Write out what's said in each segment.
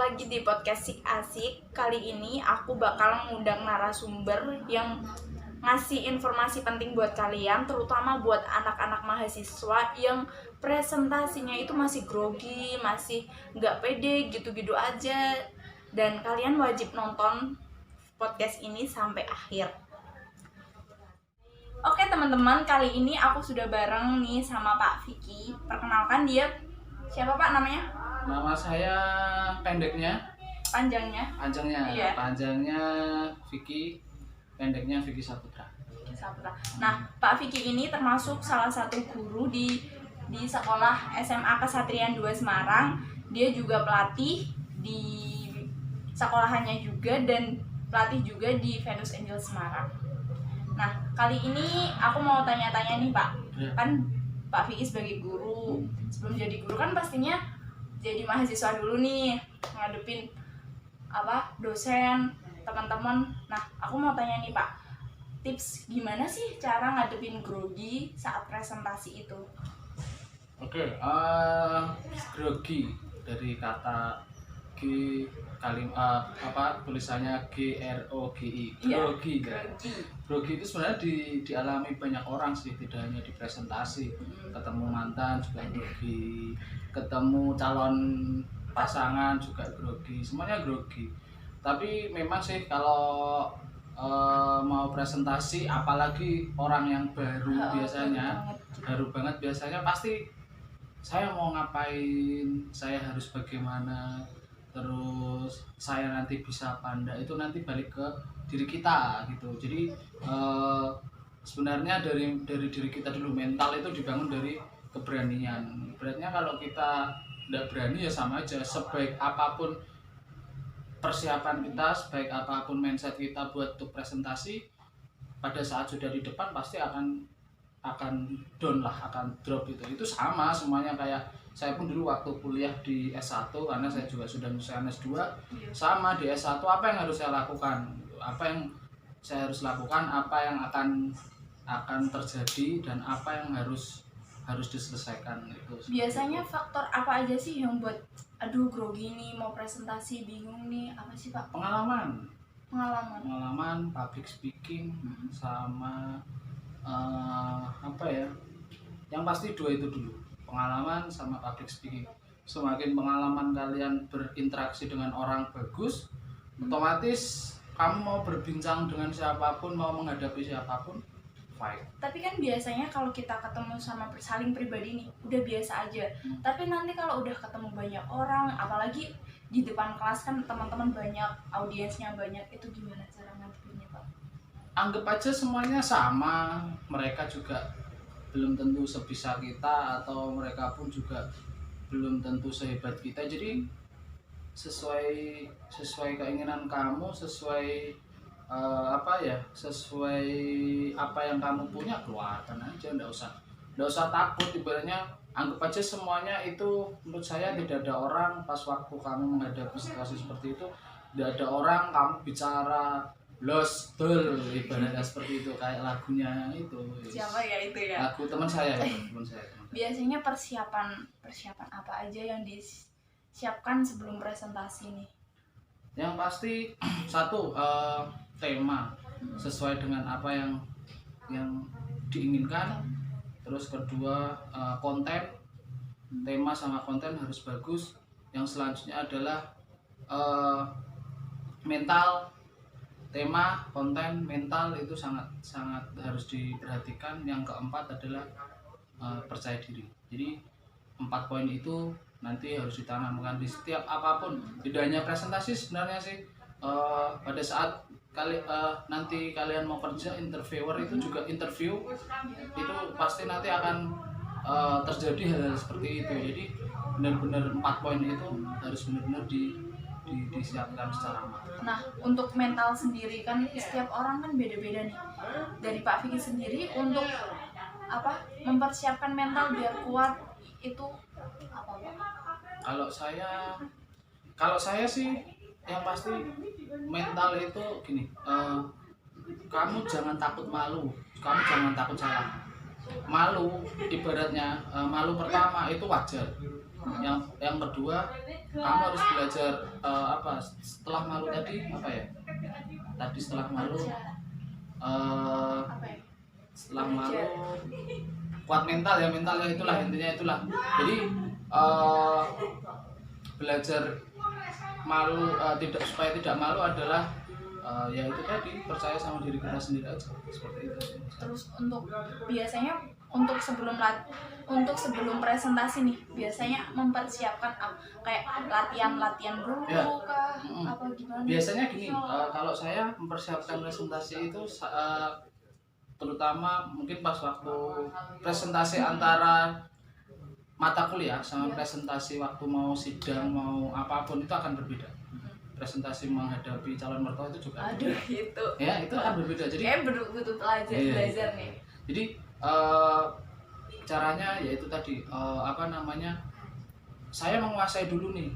lagi di podcast Sik Asik. Kali ini aku bakal ngundang narasumber yang ngasih informasi penting buat kalian, terutama buat anak-anak mahasiswa yang presentasinya itu masih grogi, masih nggak pede, gitu-gitu aja. Dan kalian wajib nonton podcast ini sampai akhir. Oke teman-teman, kali ini aku sudah bareng nih sama Pak Vicky. Perkenalkan dia siapa Pak namanya? Nama saya pendeknya, Panjangnya? Iya. panjangnya Vicky, pendeknya Vicky Saputra. Nah, Pak Vicky ini termasuk salah satu guru di sekolah SMA Kesatrian 2 Semarang. Dia juga pelatih di sekolahannya juga dan pelatih juga di Venus Angel Semarang. Nah, kali ini aku mau tanya-tanya nih Pak. Ya. Kan Pak Vicky sebagai guru, sebelum jadi guru kan pastinya jadi mahasiswa dulu nih, ngadepin dosen, teman-teman. Nah, aku mau tanya nih Pak, tips gimana sih cara ngadepin grogi saat presentasi itu? Oke, grogi dari kata G tulisannya GROGI, grogi kan. Grogi itu sebenarnya dialami banyak orang sih, tidak hanya di presentasi. Ketemu mantan juga grogi, ketemu calon pasangan juga grogi, semuanya grogi. Tapi memang sih kalau mau presentasi, apalagi orang yang baru baru banget biasanya pasti saya mau ngapain, saya harus bagaimana, terus saya nanti bisa apa enggak, itu nanti balik ke diri kita gitu. Jadi sebenarnya dari diri kita dulu, mental itu dibangun dari keberanian. Beratnya kalau kita tidak berani ya sama aja, sebaik apapun persiapan kita, sebaik apapun mindset kita buat untuk presentasi, pada saat sudah di depan pasti akan down lah, akan drop. Itu sama semuanya. Kayak saya pun dulu waktu kuliah di S1, karena saya juga sudah menyelesaikan S2, sama di S1 apa yang harus saya lakukan, apa yang saya harus lakukan, apa yang akan terjadi, dan apa yang harus diselesaikan. Itu biasanya faktor apa aja sih yang buat aduh grogi nih, mau presentasi bingung nih, apa sih Pak? Pengalaman public speaking, sama yang pasti dua itu dulu, pengalaman sama public speaking. Semakin pengalaman kalian berinteraksi dengan orang bagus, otomatis kamu mau berbincang dengan siapapun, mau menghadapi siapapun, fine. Tapi kan biasanya kalau kita ketemu sama saling pribadi nih udah biasa aja. Tapi nanti kalau udah ketemu banyak orang, apalagi di depan kelas kan teman-teman banyak, audiensnya banyak, itu gimana cara ngadepinnya Pak? Anggap aja semuanya sama, mereka juga belum tentu sebisa kita, atau mereka pun juga belum tentu sehebat kita. Jadi sesuai keinginan kamu, sesuai sesuai apa yang kamu punya, keluarkan aja, nggak usah takut. Ibaratnya anggap aja semuanya itu, menurut saya tidak ada orang pas waktu kamu menghadapi situasi seperti itu, tidak ada orang kamu bicara lost doll, ibaratnya seperti itu, kayak lagunya itu. Siapa ya itu ya? Lagu teman saya. Biasanya persiapan apa aja yang disiapkan sebelum presentasi nih? Yang pasti satu, tema sesuai dengan apa yang diinginkan. Terus kedua, konten, tema sama konten harus bagus. Yang selanjutnya adalah mental. Tema, konten, mental itu sangat harus diperhatikan. Yang keempat adalah percaya diri. Jadi 4 poin itu nanti harus ditanamkan di setiap apapun. Tidak hanya presentasi sebenarnya sih, pada saat nanti kalian mau kerja, interviewer itu juga interview, itu pasti nanti akan terjadi hal-hal seperti itu. Jadi benar-benar 4 poin itu harus benar-benar disiapkan secara matang. Nah, untuk mental sendiri kan setiap orang kan beda-beda nih. Dari Pak Vicky sendiri untuk mempersiapkan mental biar kuat itu apa Pak? Kalau saya sih yang pasti mental itu gini, kamu jangan takut malu, kamu jangan takut salah. malu, ibaratnya malu pertama itu wajar. Yang kedua, kamu harus belajar setelah malu tadi apa ya? Tadi setelah malu Apa ya? setelah malu kuat mental ya, mentalnya itulah intinya itulah. Jadi eh, belajar malu tidak supaya tidak malu adalah ya itu tadi, percaya sama diri kita sendiri aja, seperti itu. Terus untuk biasanya untuk sebelum presentasi nih biasanya mempersiapkan kayak latihan dulu Ya. kah apa gimana? Biasanya gini, kalau saya mempersiapkan presentasi itu terutama mungkin pas waktu presentasi antara mata kuliah sama presentasi waktu mau sidang mau apapun itu akan berbeda. Presentasi menghadapi calon mertua itu juga Aduh itu. ya itu akan berbeda. Jadi Kayak butuh Iya. belajar nih. jadi caranya yaitu tadi saya menguasai dulu nih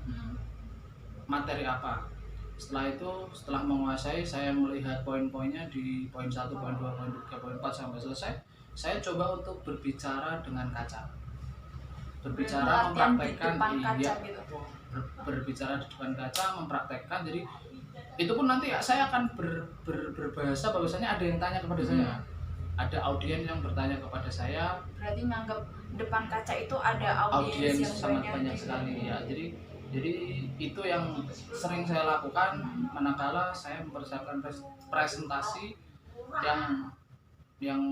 materi apa. Setelah menguasai, saya melihat poin-poinnya di poin 1, poin 2, poin 3, poin 4 sampai selesai. Saya coba untuk berbicara dengan kaca. Berbicara Latihan di mempraktekkan depan kaca gitu. berbicara di depan kaca, mempraktekkan. Jadi itu pun nanti saya akan berbahasa bahwasanya ada yang tanya kepada saya. Ada audiens yang bertanya kepada saya. Berarti nganggap depan kaca itu ada Audiens audiens yang sangat banyak gitu. sekali ya. Jadi itu yang sering saya lakukan manakala saya mempersiapkan presentasi yang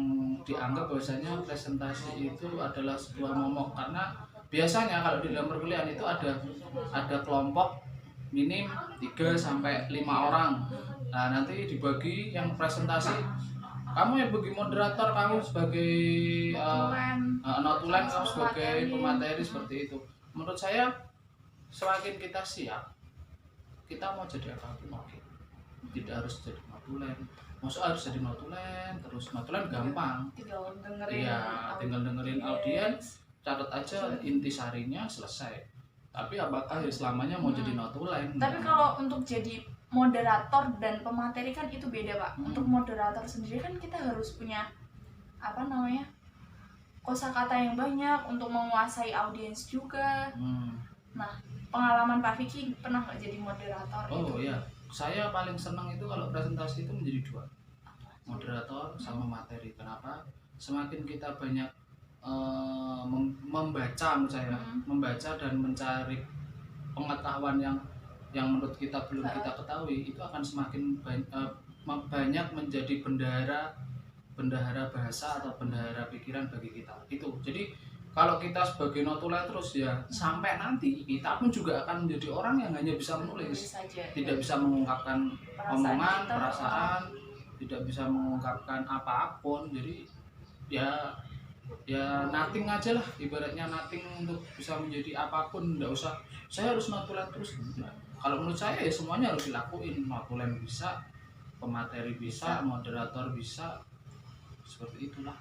dianggap bahwasanya presentasi itu adalah sebuah momok. Karena biasanya kalau di dalam perkuliahan itu ada kelompok minim 3 sampai 5 orang. Nah, nanti dibagi yang presentasi, kamu yang bagi moderator, kamu sebagai notulen, kamu sebagai pemateri, seperti itu. Menurut saya semakin kita siap, kita mau jadi apapun oke. Tidak harus jadi notulen. Maksud harus jadi notulen, terus notulen gampang. Tinggal dengerin. Iya, tinggal dengerin audiens, catat aja intisarinya, selesai. Tapi apakah selamanya mau jadi notulen? Tapi kalau untuk jadi moderator dan pemateri kan itu beda, Pak. Untuk moderator sendiri kan kita harus punya kosakata yang banyak untuk menguasai audiens juga. Nah, pengalaman Pak Vicky pernah nggak jadi moderator? Oh iya, saya paling senang itu kalau presentasi itu menjadi 2, moderator sama materi. Kenapa? Semakin kita banyak membaca, menurut saya membaca dan mencari pengetahuan yang menurut kita belum kita ketahui, itu akan semakin banyak menjadi bendahara bahasa atau bendahara pikiran bagi kita. Itu jadi kalau kita sebagai notulen terus ya sampai nanti kita pun juga akan menjadi orang yang hanya bisa menulis, tidak bisa mengungkapkan omongan, perasaan, tidak bisa mengungkapkan apapun. Jadi ya nothing aja lah, ibaratnya nothing untuk bisa menjadi apapun. Nggak usah saya harus notulen terus. Nah, kalau menurut saya ya semuanya harus dilakuin. Notulen bisa, pemateri bisa, moderator bisa, seperti itulah.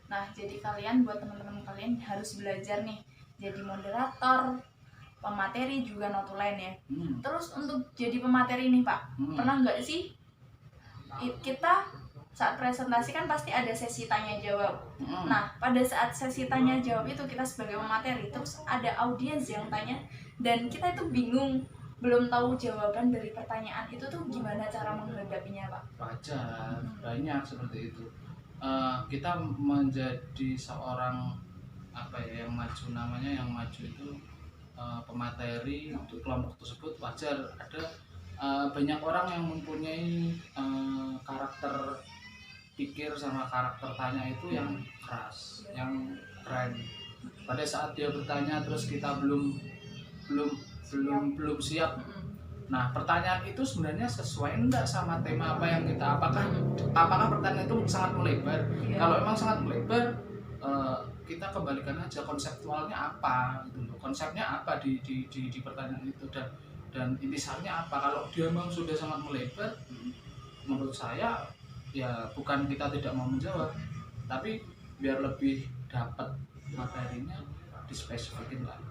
Nah, jadi buat teman-teman kalian harus belajar nih jadi moderator, pemateri juga notulen ya. Terus untuk jadi pemateri nih Pak, pernah nggak sih kita saat presentasi kan pasti ada sesi tanya jawab. Nah, pada saat sesi tanya jawab itu kita sebagai pemateri terus ada audiens yang tanya dan kita itu bingung, belum tahu jawaban dari pertanyaan itu tuh gimana cara menghadapinya Pak? Wajar, banyak seperti itu. Kita menjadi seorang yang maju itu pemateri untuk kelompok tersebut, wajar ada banyak orang yang mempunyai karakter pikir sama karakter tanya itu yang keras, yang keren. Pada saat dia bertanya terus kita belum siap. Nah, pertanyaan itu sebenarnya sesuai enggak sama tema apa yang kita, apakah pertanyaan itu sangat melebar? Kalau memang sangat melebar, kita kembalikan aja konseptualnya apa gitu loh. Konsepnya apa di pertanyaan itu dan intisarinya apa. Kalau dia memang sudah sangat melebar, menurut saya ya bukan kita tidak mau menjawab, tapi biar lebih dapat materinya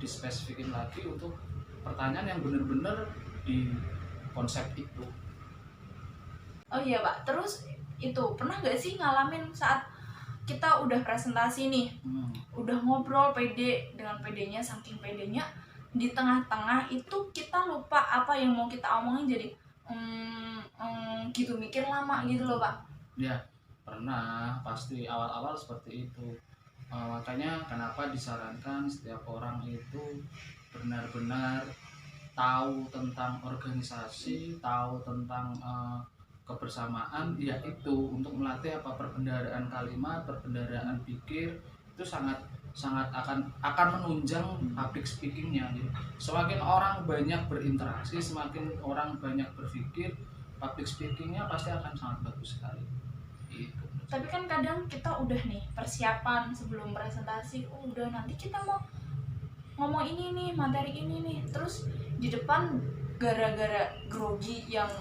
dispesifikin lagi untuk pertanyaan yang benar-benar di konsep itu. Oh iya Pak, terus itu pernah nggak sih ngalamin saat kita udah presentasi nih, udah ngobrol pede, dengan pedenya, saking pedenya, di tengah-tengah itu kita lupa apa yang mau kita omongin, jadi gitu, mikir lama gitu loh Pak. Ya, pernah, pasti awal-awal seperti itu. Makanya kenapa disarankan setiap orang itu benar-benar tahu tentang organisasi, tahu tentang kebersamaan, yaitu untuk melatih apa, perbendaharaan kalimat, perbendaharaan pikir, itu sangat sangat akan menunjang public speakingnya. Jadi, semakin orang banyak berinteraksi, semakin orang banyak berpikir, public speakingnya pasti akan sangat bagus sekali. Itu. Tapi kan kadang kita udah nih persiapan sebelum presentasi, udah nanti kita mau ngomong ini nih, materi ini nih, terus di depan gara-gara grogi, yang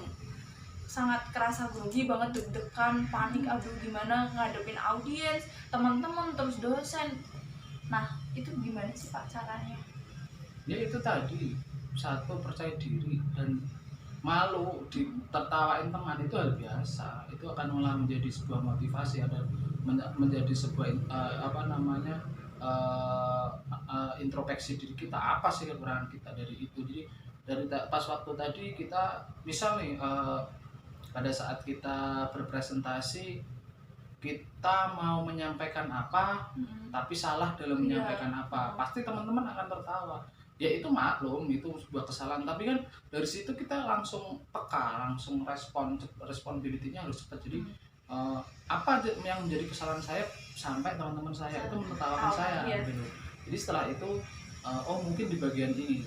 sangat kerasa grogi banget, deg-degan, panik, aduh gimana ngadepin audiens, teman-teman, terus dosen. Nah itu gimana sih Pak caranya? Ya itu tadi, satu, percaya diri, dan malu ditertawain teman itu hal biasa. Itu akan malah menjadi sebuah motivasi, ada menjadi sebuah introspeksi diri kita, apa sih kekurangan kita dari itu. Jadi pas waktu tadi kita misal nih, pada saat kita berpresentasi, kita mau menyampaikan apa tapi salah dalam menyampaikan apa, pasti teman-teman akan tertawa. Ya itu maklum, itu sebuah kesalahan, tapi kan dari situ kita langsung peka, langsung responsibility-nya harus cepat. Jadi apa yang menjadi kesalahan saya sampai teman-teman saya itu menertawakan saya gitu. Jadi setelah itu oh mungkin di bagian ini,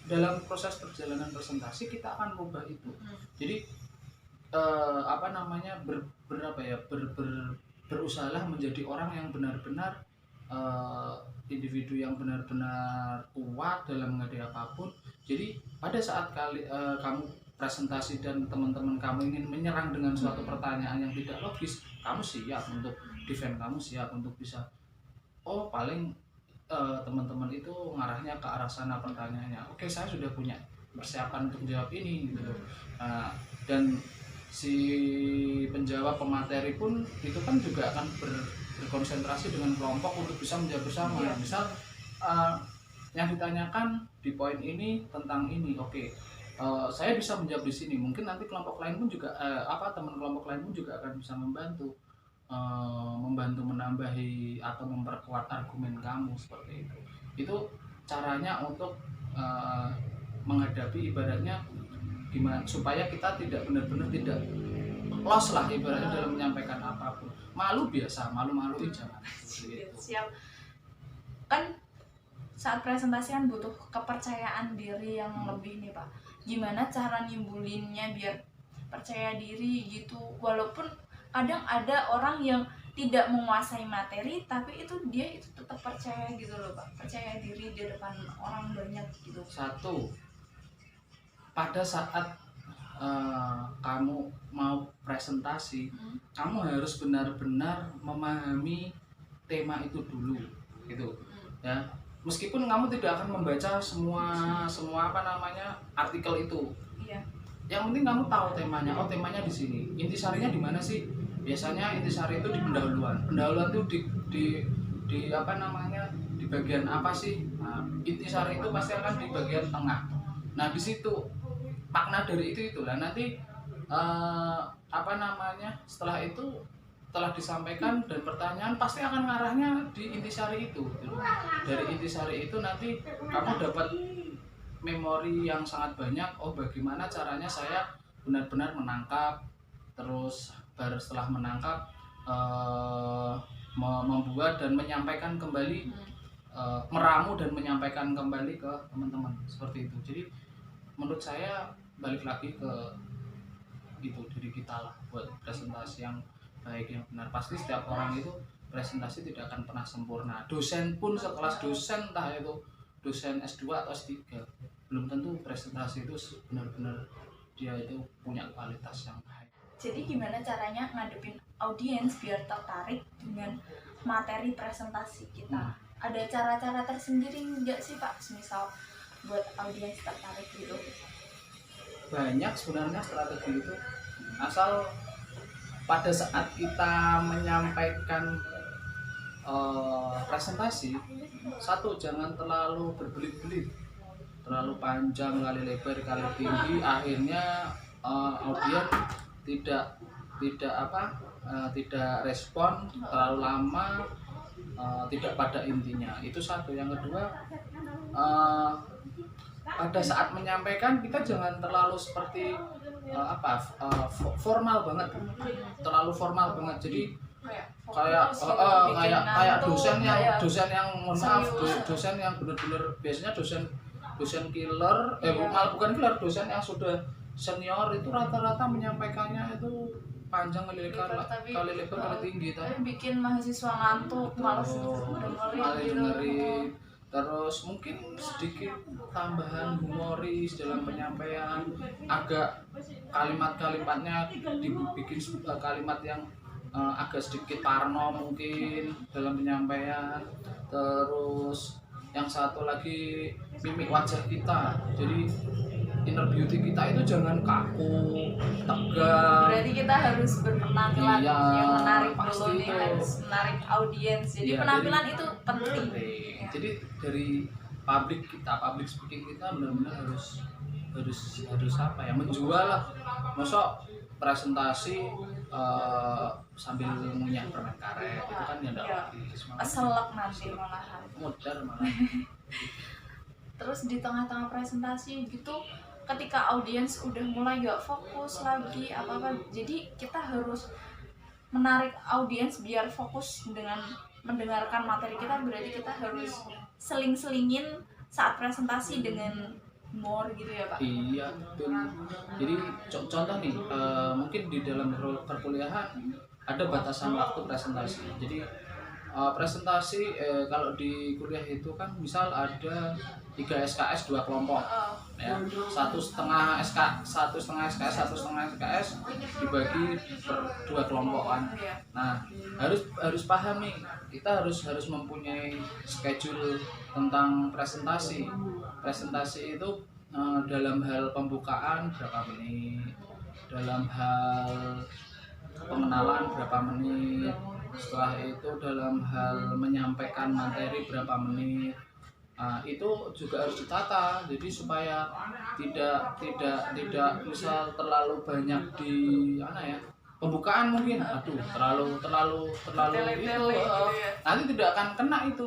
dalam proses perjalanan presentasi kita akan merubah itu. Jadi berusahalah menjadi orang yang benar-benar individu yang benar-benar kuat dalam menghadapi apapun. Jadi pada saat kamu presentasi dan teman-teman kamu ingin menyerang dengan suatu pertanyaan yang tidak logis, kamu siap untuk defend, kamu siap untuk bisa, oh paling teman-teman itu ngarahnya ke arah sana pertanyaannya, oke saya sudah punya persiapan untuk jawab ini gitu loh. Dan si penjawab pemateri pun itu kan juga akan berkonsentrasi dengan kelompok untuk bisa menjawab bersama. Misal yang ditanyakan di poin ini tentang ini, oke, saya bisa menjawab di sini, mungkin nanti kelompok lain pun juga teman kelompok lain pun juga akan bisa membantu menambahi atau memperkuat argumen kamu, seperti itu. Itu caranya untuk menghadapi, ibaratnya gimana supaya kita tidak benar-benar tidak lost lah ibaratnya dalam menyampaikan apapun. Malu biasa, malu-maluin jangan. Siap. Kan saat presentasi kan butuh kepercayaan diri yang lebih nih Pak. Gimana cara nimbulinnya biar percaya diri gitu, walaupun kadang ada orang yang tidak menguasai materi tapi dia tetap percaya gitu loh Pak, percaya diri di depan orang banyak gitu. Satu, pada saat kamu mau presentasi, kamu harus benar-benar memahami tema itu dulu, gitu ya. Meskipun kamu tidak akan membaca semua artikel itu, yang penting kamu tahu temanya. Oh temanya di sini, intisarinya di mana sih? Biasanya intisari itu di pendahuluan itu di bagian apa sih? Nah, intisari itu pasti akan di bagian tengah. Nah di situ makna dari itulah nanti setelah itu telah disampaikan dan pertanyaan pasti akan ngarahnya di intisari itu. Dari intisari itu nanti kamu dapat memori yang sangat banyak. Oh bagaimana caranya saya benar-benar menangkap, terus baru setelah menangkap membuat dan menyampaikan kembali, meramu dan menyampaikan kembali ke teman-teman, seperti itu. Jadi menurut saya balik lagi ke gitu, diri kita lah buat presentasi yang baik, yang benar. Pasti setiap orang itu presentasi tidak akan pernah sempurna. Dosen pun sekelas dosen, entah itu dosen S2 atau S3, belum tentu presentasi itu benar-benar dia itu punya kualitas yang baik. Jadi gimana caranya ngadepin audiens biar tertarik dengan materi presentasi kita? Ada cara-cara tersendiri nggak sih Pak, misal buat audiens tertarik gitu? Banyak sebenarnya strategi itu, asal pada saat kita menyampaikan presentasi, satu, jangan terlalu berbelit-belit, terlalu panjang kali lebar kali tinggi, akhirnya audiens tidak tidak apa tidak respon, terlalu lama, tidak pada intinya. Itu satu. Yang kedua, eh, pada saat menyampaikan kita jangan terlalu seperti formal banget, terlalu formal banget. Jadi kayak dosen yang mohon maaf, dosen yang benar-benar biasanya dosen killer, malah bukan killer, dosen yang sudah senior itu rata-rata menyampaikannya itu panjang kali lebar kali tinggi, tapi bikin mahasiswa ngantuk, malas dengerin. Terus mungkin sedikit tambahan humoris dalam penyampaian, agak kalimat-kalimatnya dibikin kalimat yang agak sedikit parno mungkin dalam penyampaian. Terus yang satu lagi, mimik wajah kita, jadi inner beauty kita itu jangan kaku, tegang. Berarti kita harus berpenampilan yang menarik dulu nih, itu harus menarik audiens. Jadi penampilan itu penting. Jadi dari public speaking kita benar-benar harus apa ya, menjual lah. Masa presentasi sambil ngunyah permen karet itu kan ya enggak logis, selek nanti malahan modar malah. Terus di tengah-tengah presentasi gitu, ketika audiens udah mulai gak fokus lagi apa-apa, jadi kita harus menarik audiens biar fokus dengan mendengarkan materi kita. Berarti kita harus seling-selingin saat presentasi dengan humor gitu ya Pak? Iya betul. Jadi contoh nih, mungkin di dalam perkuliahan ada batasan waktu presentasi. Jadi presentasi kalau di kuliah itu kan misal ada 3 SKS 2 kelompok, ya, 1,5 SKS 1,5 SKS dibagi per 2 kelompok kan. Nah harus paham nih, kita harus mempunyai schedule tentang presentasi itu dalam hal pembukaan berapa menit, dalam hal pengenalan berapa menit, setelah itu dalam hal menyampaikan materi berapa menit. Itu juga harus ditata, jadi supaya tidak misal terlalu banyak di pembukaan mungkin, terlalu itu nanti tidak akan kena itu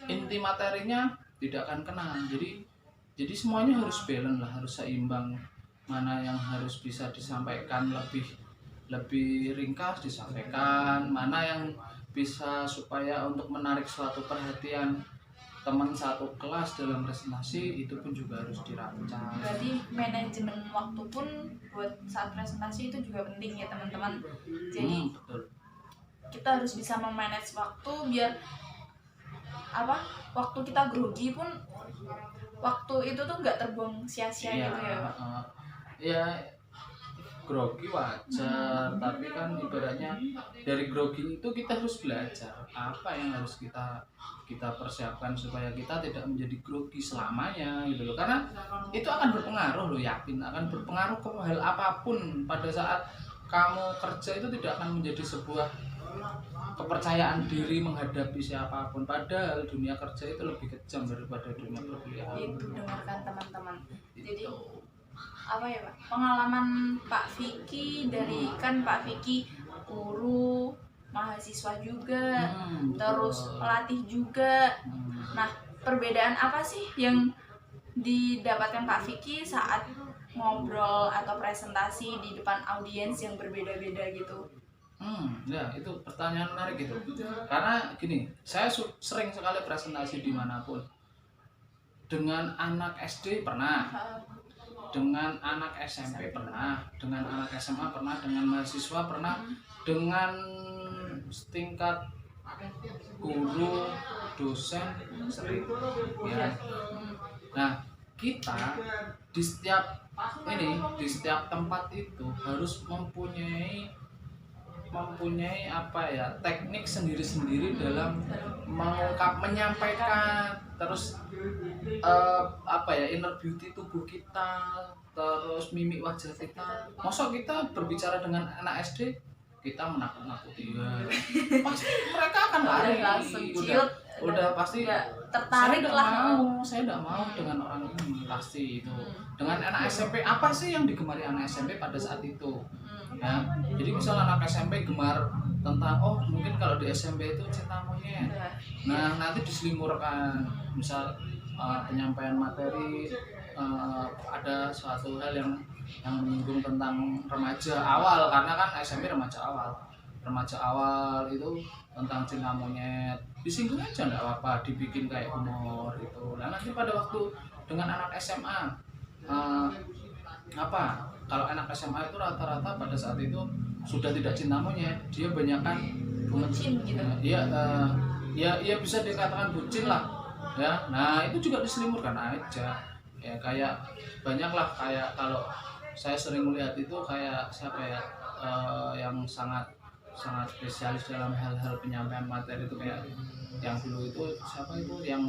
inti materinya, tidak akan kena. Jadi semuanya harus balance lah, harus seimbang, mana yang harus bisa disampaikan lebih ringkas disampaikan, mana yang bisa supaya untuk menarik suatu perhatian teman satu kelas dalam presentasi, itu pun juga harus dirancang. Berarti manajemen waktu pun buat saat presentasi itu juga penting ya teman-teman. Jadi betul. Kita harus bisa memanage waktu biar waktu kita grogi pun waktu itu tuh nggak terbuang sia-sia gitu ya Pak. Ya grogi wajar, tapi kan ibaratnya dari grogi itu kita harus belajar apa yang harus kita persiapkan supaya kita tidak menjadi grogi selamanya gitu loh. Karena itu akan berpengaruh loh, yakin akan berpengaruh ke hal apapun. Pada saat kamu kerja itu tidak akan menjadi sebuah kepercayaan diri menghadapi siapapun, padahal dunia kerja itu lebih kejam daripada dunia perkuliahan. Itu dengarkan teman-teman. Jadi apa ya Pak, pengalaman Pak Vicky dari kan Pak Vicky guru, mahasiswa juga, terus pelatih juga. Nah, perbedaan apa sih yang didapatkan Pak Vicky saat ngobrol atau presentasi di depan audiens yang berbeda-beda gitu? Ya itu pertanyaan menarik gitu. Karena gini, saya sering sekali presentasi dimanapun. Dengan anak SD pernah, dengan anak SMP pernah, dengan anak SMA pernah, dengan mahasiswa pernah, dengan setingkat guru, dosen sering. Ya. Nah, kita di setiap tempat itu harus mempunyai teknik sendiri-sendiri dalam menyampaikan. Terus apa ya, inner beauty tubuh kita, terus mimik wajah kita. Masa kita berbicara dengan anak SD kita menakut-nakuti ya. Pasti mereka akan lari. Udah langsung ciut, Udah pasti nggak tertarik lah. saya tidak mau dengan orang ini pasti itu. Dengan anak SMP apa sih yang digemari anak SMP pada saat itu? Ya, jadi misal anak SMP gemar tentang mungkin kalau di SMP itu cinta monyet. Nah nanti diselimurkan misal penyampaian materi, ada suatu hal yang menyinggung tentang remaja awal, karena kan SMP remaja awal itu tentang cinta monyet, disinggung aja enggak apa-apa, dibikin kayak humor gitu. Nah nanti pada waktu dengan anak SMA kalau anak SMA itu rata-rata pada saat itu sudah tidak cinta monyet, dia banyakkan bucin gitu. Ya bisa dikatakan bucin lah ya. Nah itu juga diselimurkan aja ya, kayak banyak lah, kayak kalau saya sering melihat itu kayak siapa ya, yang sangat spesialis dalam hal-hal penyampaian materi itu kayak yang dulu itu siapa itu yang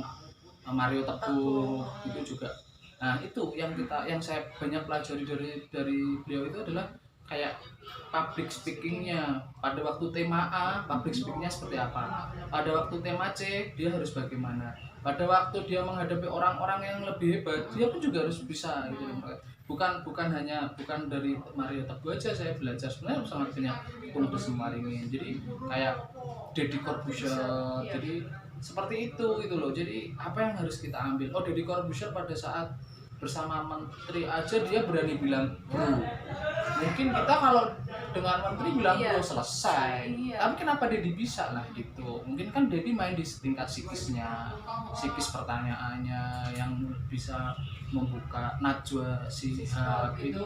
Mario Teguh itu juga. Nah itu yang saya banyak pelajari dari beliau itu adalah kayak public speakingnya. Pada waktu tema A public speakingnya seperti apa, pada waktu tema C dia harus bagaimana, pada waktu dia menghadapi orang-orang yang lebih hebat dia pun juga harus bisa gitu. Bukan dari Mario Teguh aja saya belajar, sebenarnya sangat banyak Bung Maringin, jadi kayak Deddy Corbuzier, jadi seperti itu gitu loh. Jadi apa yang harus kita ambil? Deddy Corbuzier pada saat bersama menteri aja dia berani bilang bro. Mungkin kita kalau dengan menteri bilang bro selesai. Tapi kenapa Deddy bisa lah gitu? Mungkin kan Deddy main di tingkat psikis pertanyaannya yang bisa membuka najwa Shihab itu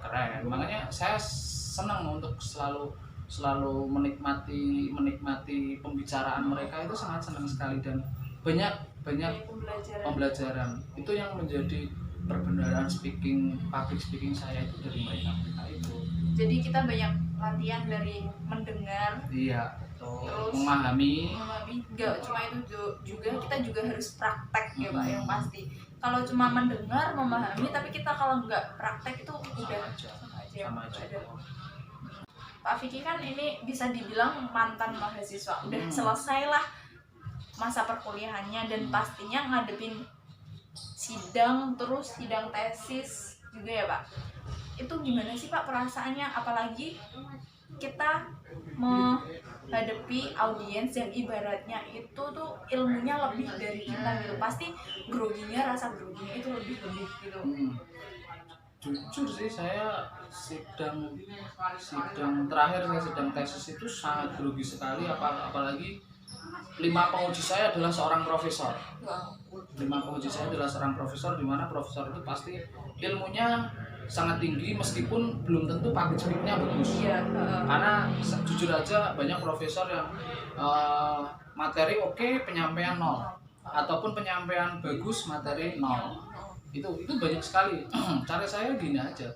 keren. Makanya saya senang untuk selalu menikmati pembicaraan mereka, itu sangat senang sekali dan banyak pembelajaran. Itu yang menjadi perbendaharaan public speaking saya itu dari mereka itu. Jadi kita banyak latihan dari mendengar, terus memahami. Enggak cuma itu juga, kita juga harus praktek ya Pak, yang pasti. Kalau cuma mendengar, memahami, tapi kita kalau nggak praktek itu udah sama aja. Pak Vicky kan ini bisa dibilang mantan mahasiswa, udah selesai lah masa perkuliahannya, dan pastinya ngadepin sidang tesis juga ya Pak. Itu gimana sih Pak perasaannya, apalagi kita menghadapi audiens yang ibaratnya itu tuh ilmunya lebih dari kita gitu, pasti rasa groginya itu lebih gitu. Jujur sih, saya sidang terakhir, saya sidang tesis itu sangat grogi sekali, apalagi 5 penguji saya adalah seorang profesor. 5 penguji saya adalah seorang profesor, di mana profesor itu pasti ilmunya sangat tinggi meskipun belum tentu public speaking-nya bagus. Karena jujur aja banyak profesor yang materi oke, penyampaian 0, ataupun penyampaian bagus, materi 0. Itu banyak sekali. Cara saya gini aja,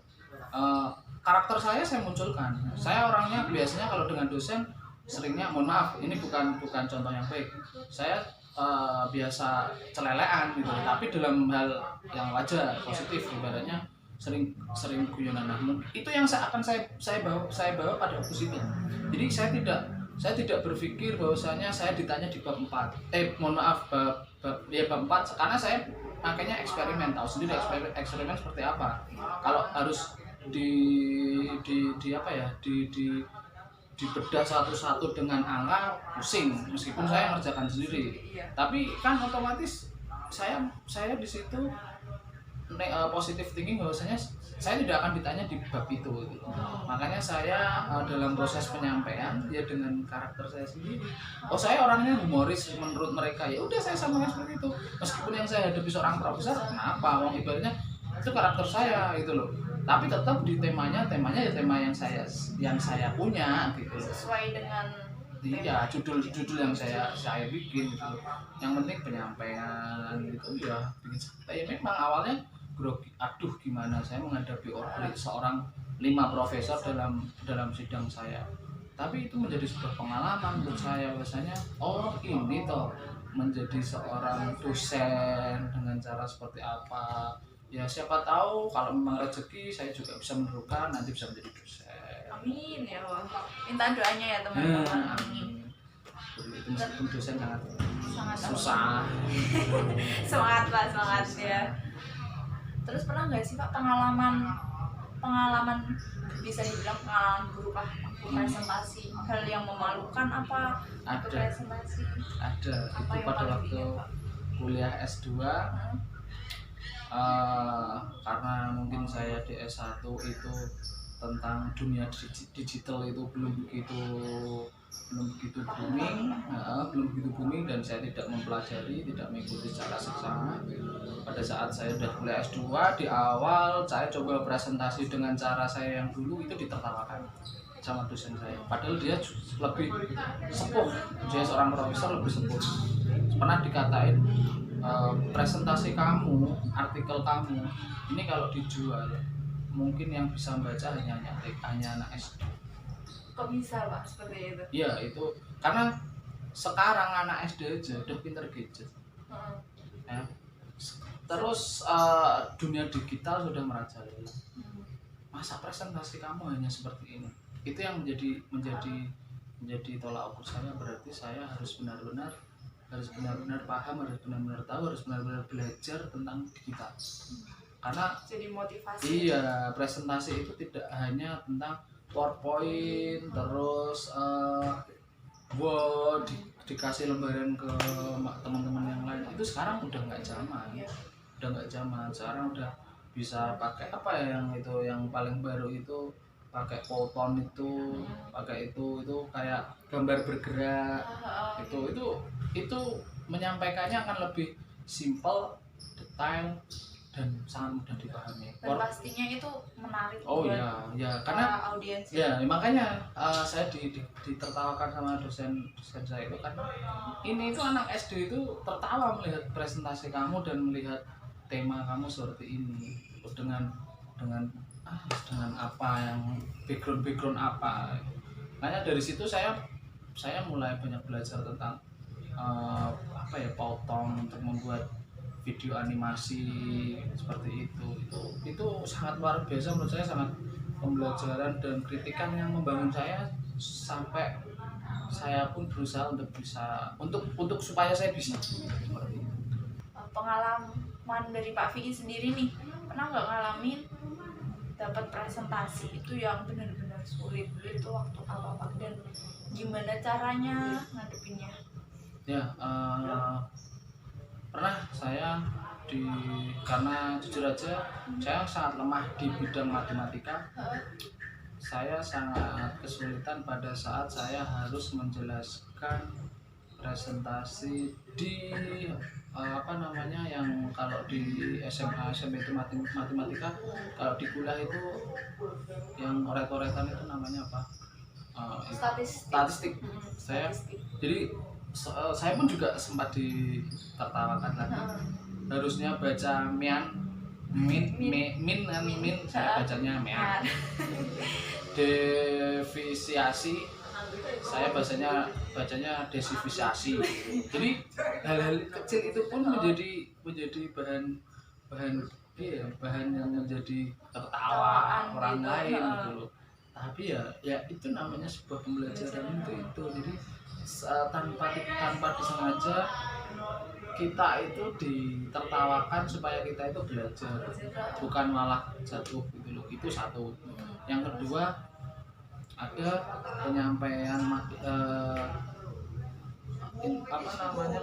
karakter saya munculkan. Saya orangnya biasanya kalau dengan dosen seringnya, mohon maaf ini bukan contoh yang baik, saya biasa celelean gitu, tapi dalam hal yang wajar, positif, ibaratnya sering guyonan. Itu yang saya bawa pada positif. Jadi saya tidak berpikir bahwasanya saya ditanya di bab 4 bab 4, karena saya makanya eksperimen, tahu sendiri eksperimen seperti apa. Kalau harus dibedah satu-satu dengan angka, pusing, meskipun saya mengerjakan sendiri. Tapi kan otomatis saya di situ positive thinking bahwasanya saya tidak akan ditanya di bab itu gitu. Makanya saya dalam proses penyampaian ya dengan karakter saya sendiri. Saya orangnya humoris menurut mereka, ya udah saya sampaikan seperti itu. Meskipun yang saya hadapi seorang profesor, kenapa? Ibaratnya itu karakter saya gitu loh. Tapi tetap di temanya ya tema yang saya punya gitu. Sesuai dengan judul yang saya bikin gitu. Yang penting penyampaian gitu ya, bikin santai. Memang awalnya grogi, aduh gimana saya menghadapi seorang 5 profesor dalam sidang saya. Tapi itu menjadi sebuah pengalaman buat saya, bahwasanya ini toh menjadi seorang dosen dengan cara seperti apa. Ya siapa tahu kalau memang rezeki saya juga bisa menerukan nanti bisa menjadi dosen. Amin ya Allah. Minta doanya ya teman-teman. Amin. Itu meskipun dosen sangat Sangat susah. semangat Pak, semangat ya. Terus pernah nggak sih Pak pengalaman bisa dibilang pengalaman berupa presentasi, hal yang memalukan apa itu Ada, presentasi? ada. Apa Itu yang pada paling waktu diingat, Pak? kuliah S2. Karena mungkin saya di S1 itu tentang dunia digital itu belum begitu booming dan saya tidak mempelajari, tidak mengikuti secara seksama. Pada saat saya sudah kuliah S2 di awal saya coba presentasi dengan cara saya yang dulu itu ditertawakan sama dosen saya. Padahal dia lebih sepuh, dia seorang profesor lebih sepuh. Pernah dikatain presentasi kamu, artikel kamu ini kalau dijual mungkin yang bisa membaca hanya anak SD. Kok bisa Pak seperti itu? Iya itu karena sekarang anak SD aja udah pinter gadget. Ya. Terus dunia digital sudah merajalela. Masa presentasi kamu hanya seperti ini? Itu yang menjadi tolak ukur saya. Berarti saya harus benar-benar paham, harus benar-benar tahu, harus benar-benar belajar tentang digital. Karena Jadi motivasi. iya, presentasi itu tidak hanya tentang PowerPoint, terus Word dikasih lembaran ke teman-teman yang lain. Itu sekarang udah nggak zaman. Iya. Udah nggak zaman. Sekarang udah bisa pakai apa ya yang paling baru itu pakai Photon itu, pakai itu kayak gambar bergerak. Itu menyampaikannya akan lebih simple, detail dan sangat mudah dipahami. Dan pastinya itu menarik Oh buat ya karena audiens. ya makanya saya ditertawakan sama dosen saya itu kan ini itu anak SD itu tertawa melihat presentasi kamu dan melihat tema kamu seperti ini dengan apa yang background apa. Makanya dari situ saya mulai banyak belajar tentang apa ya Python untuk membuat video animasi seperti itu sangat luar biasa menurut saya, sangat pembelajaran dan kritikan yang membangun saya sampai saya pun berusaha untuk supaya saya bisa seperti itu. Pengalaman dari Pak Vicky sendiri nih, pernah nggak ngalamin dapat presentasi itu yang benar-benar sulit itu waktu apa Pak, dan gimana caranya ngadepinnya? Ya pernah saya karena jujur aja saya sangat lemah di bidang matematika. Saya sangat kesulitan pada saat saya harus menjelaskan presentasi di yang kalau di SMA itu matematika, kalau di kuliah itu yang oret-oretan itu namanya apa? Statistik. Jadi saya pun juga sempat ditertawakan lagi. Harusnya baca min, saya bacanya mean. Defisiasi, saya bacanya desifisiasi. Jadi hal-hal kecil itu pun menjadi bahan yang menjadi tertawa orang lain gitu loh. Tapi ya itu namanya sebuah pembelajaran itu. Jadi tanpa disengaja kita itu ditertawakan supaya kita itu belajar, bukan malah jatuh gitu loh. Itu satu. Yang kedua, ada penyampaian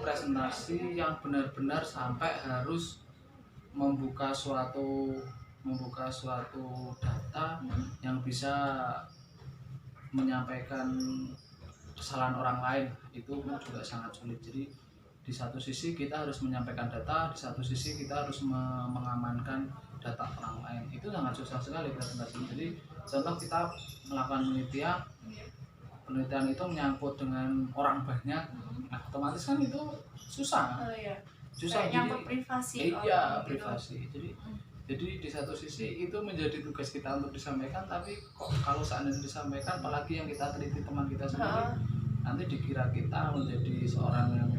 presentasi yang benar-benar sampai harus membuka suatu data yang bisa menyampaikan kesalahan orang lain. Itu juga sangat sulit. Jadi di satu sisi kita harus menyampaikan data, di satu sisi kita harus mengamankan data orang lain. Itu sangat susah sekali presentasi. Jadi contoh kita melakukan penelitian itu menyangkut dengan orang banyak, nah, otomatis kan itu susah. Susah nyangkut privasi. Privasi. Jadi di satu sisi itu menjadi tugas kita untuk disampaikan, tapi kok kalau seandainya disampaikan, apalagi yang kita teliti teman kita sendiri, nanti dikira kita menjadi seorang yang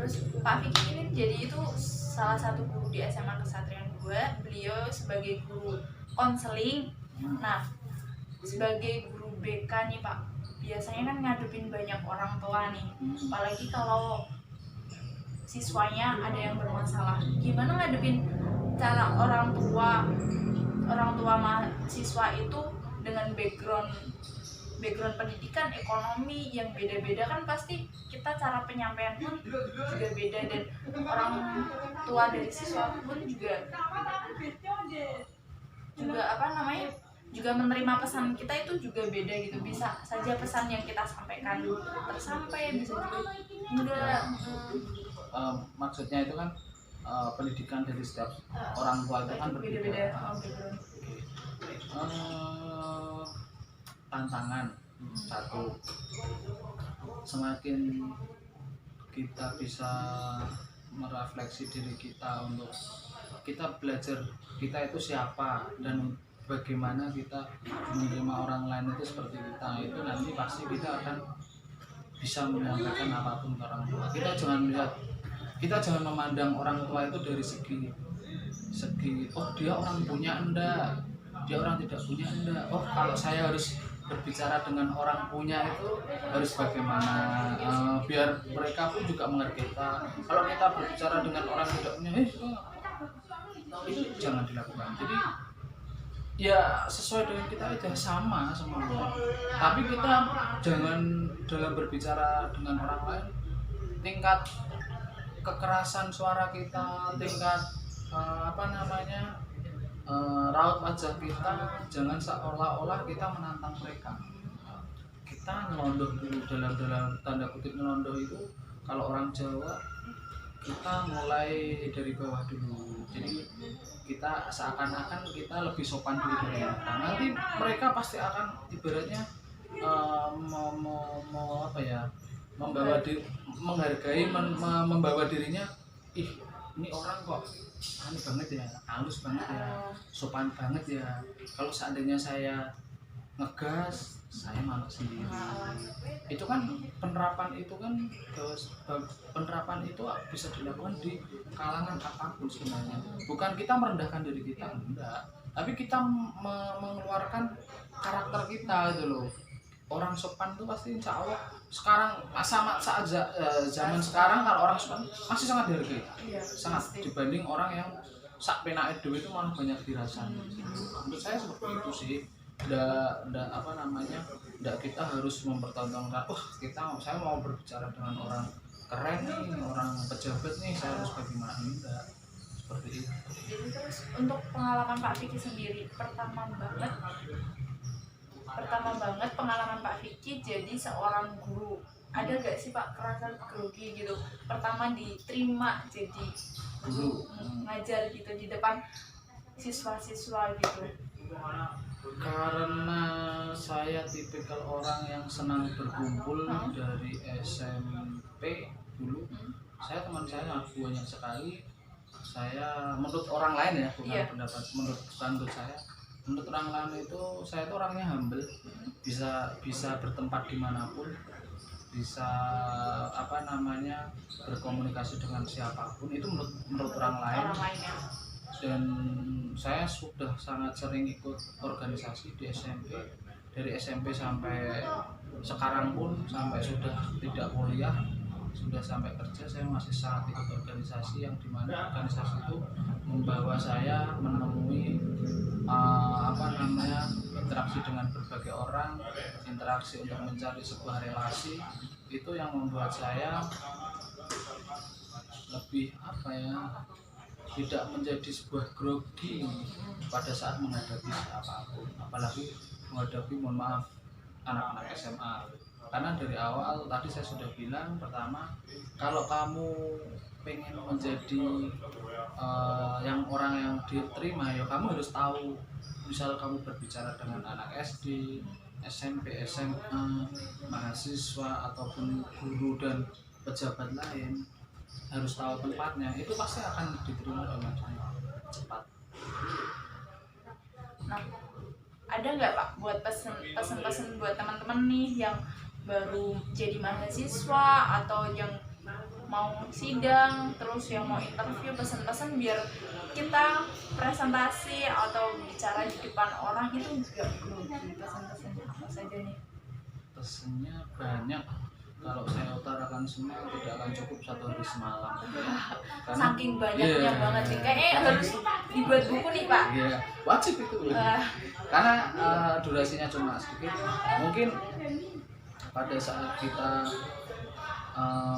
Terus Pak Vicky ini jadi itu salah satu guru di SMA Kesatrian 2. Beliau sebagai guru konseling. Nah, sebagai guru BK nih Pak, biasanya kan ngadepin banyak orang tua nih, apalagi kalau siswanya ada yang bermasalah. Gimana ngadepin cara orang tua mahasiswa itu dengan background pendidikan, ekonomi yang beda-beda, kan pasti kita cara penyampaian pun juga beda, dan orang tua dari siswa pun juga juga menerima pesan kita itu juga beda gitu. Bisa saja pesan yang kita sampaikan tersampai, bisa juga enggak. Maksudnya itu kan pendidikan dari setiap orang tua itu kan berbeda. Tantangan satu, semakin kita bisa merefleksi diri kita untuk kita belajar kita itu siapa dan bagaimana kita menerima orang lain itu seperti kita, itu nanti pasti kita akan bisa menyampaikan apapun ke orang tua. Kita jangan memandang orang tua itu dari segi oh dia orang punya enggak, dia orang tidak punya enggak, oh kalau saya harus berbicara dengan orang punya itu harus bagaimana, biar mereka pun juga mengerti kita. Kalau kita berbicara dengan orang tidak punya itu jangan dilakukan. Jadi ya sesuai dengan kita aja, sama semuanya. Tapi kita jangan dalam berbicara dengan orang lain tingkat kekerasan suara kita, tingkat raut wajah kita, jangan seolah-olah kita menantang mereka. Kita ngelondoh dulu, dalam tanda kutip ngelondoh itu kalau orang Jawa, kita mulai dari bawah dulu. Jadi kita seakan-akan kita lebih sopan dulu dari mereka. Nanti mereka pasti akan ibaratnya membawa dirinya, ih ini orang kok aneh banget ya, halus banget ya, sopan banget ya. Kalau seandainya saya ngegas, saya malu sendiri. Itu kan penerapan itu bisa dilakukan di kalangan apapun sebenarnya. Bukan kita merendahkan diri kita, enggak, tapi kita mengeluarkan karakter kita gitu loh. Orang sopan itu pasti insya Allah sekarang saat zaman sekarang kalau orang sopan masih sangat dihargai, sangat dibanding orang yang sak penake dhewe itu malah banyak dirasani. Menurut saya seperti itu sih. Ndak kita harus mempertontonkan, saya mau berbicara dengan orang keren nih, orang pejabat nih, saya harus bagaimana, enggak seperti itu. Jadi terus untuk pengalaman Pak Vicky sendiri, pertama banget pengalaman Pak Vicky jadi seorang guru, ada gak sih Pak kerasa grogi gitu pertama diterima jadi guru ngajar gitu di depan siswa-siswa gitu? Karena saya tipikal orang yang senang berkumpul dari SMP dulu. Saya teman saya banyak sekali. Saya menurut orang lain ya, bukan pendapat, menurut saya. Menurut orang lain itu saya itu orangnya humble, bisa bertempat dimanapun, bisa berkomunikasi dengan siapapun, itu menurut orang lain. Dan saya sudah sangat sering ikut organisasi di SMP, dari SMP sampai sekarang pun, sampai sudah tidak kuliah, sudah sampai kerja, saya masih sangat ikut organisasi, yang dimana organisasi itu membawa saya menemui interaksi dengan berbagai orang, interaksi untuk mencari sebuah relasi. Itu yang membuat saya lebih tidak menjadi sebuah grogi pada saat menghadapi apapun, apalagi menghadapi, mohon maaf, anak-anak SMA. Karena dari awal tadi saya sudah bilang, pertama, kalau kamu pengen menjadi orang yang diterima, ya kamu harus tahu. Misal kamu berbicara dengan anak SD, SMP, SMA, mahasiswa ataupun guru dan pejabat lain, harus tahu tempatnya, itu pasti akan diterima dengan cepat. Nah, ada nggak Pak buat pesan-pesan buat teman-teman nih yang baru jadi mahasiswa atau yang mau sidang, terus yang mau interview, pesan-pesan biar kita presentasi atau bicara di depan orang itu juga perlu pesan-pesan apa saja nih? Pesannya banyak. Kalau saya utarakan semua tidak akan cukup 1 hari semalam. Saking banyaknya banget nih, kayaknya harus dibuat buku nih Pak. Iya, wajib itu. Karena durasinya cuma sedikit. Mungkin pada saat kita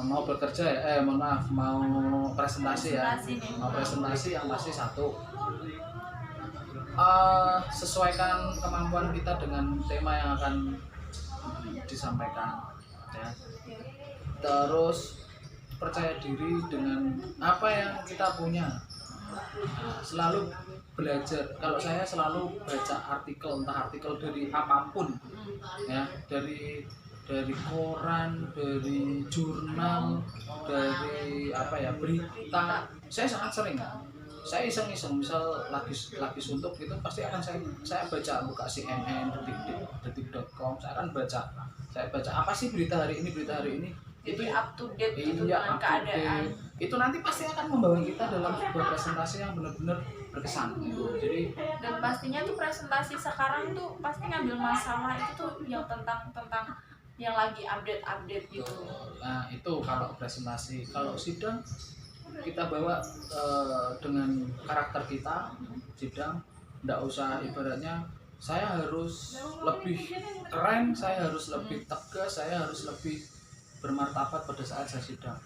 mau bekerja ya, mohon maaf, mau presentasi ya, mau presentasi yang pasti satu, sesuaikan kemampuan kita dengan tema yang akan disampaikan ya. Terus percaya diri dengan apa yang kita punya. Selalu belajar. Kalau saya selalu baca artikel, entah artikel dari apapun ya, dari koran, dari jurnal, dari apa ya, berita. Saya sangat sering, saya iseng-iseng misal lagi suntuk gitu pasti akan saya baca, buka CNN, detik.com, saya akan baca apa sih berita hari ini itu up to date gitu iya, dengan keadaan. Itu nanti pasti akan membawa kita dalam sebuah presentasi yang benar-benar berkesan gitu. Jadi dan pastinya tuh presentasi sekarang tuh pasti ngambil masalah itu tuh yang tentang yang lagi update gitu. Nah itu kalau presentasi. Kalau sidang kita bawa dengan karakter kita. Sidang nggak usah ibaratnya saya harus lebih keren, saya harus lebih tegas, saya harus lebih bermartabat pada saat saya sidang.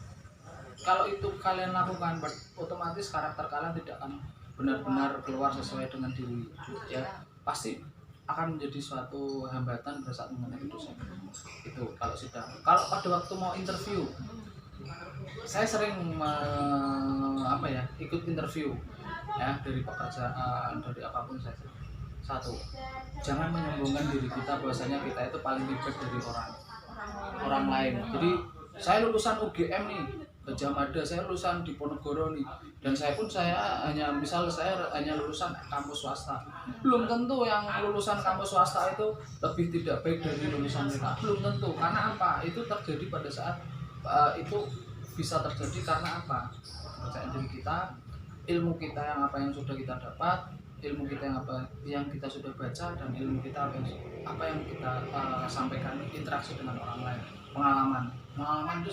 Kalau itu kalian lakukan, otomatis karakter kalian tidak akan benar-benar keluar sesuai dengan diri ya, pasti akan menjadi suatu hambatan pada saat mengenai dosen. Itu kalau sidang. Kalau pada waktu mau interview, saya sering ikut interview ya, dari pekerjaan, dari apapun saya. Satu, jangan menyombongkan diri kita bahwasanya kita itu paling hebat dari orang lain. Jadi saya lulusan UGM nih, Gajah Mada, saya lulusan Diponegoro nih, dan saya hanya lulusan kampus swasta. Belum tentu yang lulusan kampus swasta itu lebih tidak baik dari lulusan kita, belum tentu. Karena apa? Itu terjadi pada saat itu bisa terjadi karena apa? Kepercayaan diri kita, ilmu kita yang sudah kita dapat, ilmu kita yang kita sudah baca, dan ilmu kita apa yang kita sampaikan, interaksi dengan orang lain, pengalaman itu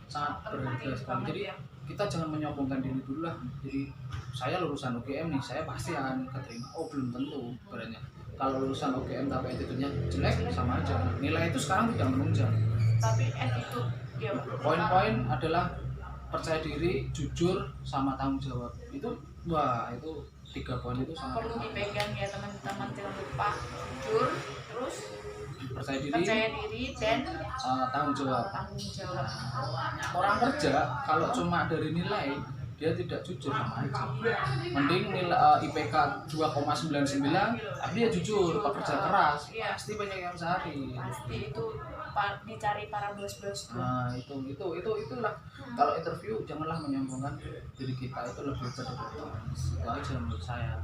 sangat berharga sekali. Jadi kita jangan menyombongkan diri dulu lah. Jadi saya lulusan UGM nih, saya pasti akan keterima. Oh belum tentu sebenarnya. Kalau lulusan UGM tapi attitude-nya jelek, sama aja. Nilai itu sekarang tidak menunjang. Tapi attitude ya. Poin-poin adalah percaya diri, jujur, sama tanggung jawab. Itu 3 poin itu sangat perlu dipegang ya teman-teman. Jangan lupa jujur, terus percaya diri dan tanggung jawab. Orang kerja kalau cuma dari nilai dia tidak jujur, sama aja. Mending nilai IPK 2,99 tapi dia jujur, pekerja keras, pasti banyak yang cari. Pasti itu dicari para bos-bos tuh. Nah itulah. Kalau interview janganlah menyombongkan diri kita, itu lebih berbeda. Itu aja menurut saya.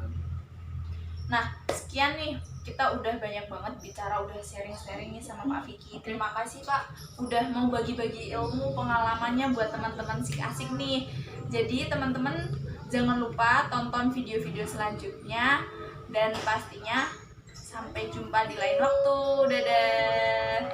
Nah, sekian nih, kita udah banyak banget bicara, udah sharing-sharing nih sama Pak Vicky. Terima kasih Pak, udah mau bagi-bagi ilmu pengalamannya buat teman-teman asik nih. Jadi teman-teman jangan lupa tonton video-video selanjutnya, dan pastinya sampai jumpa di lain waktu. Dadah.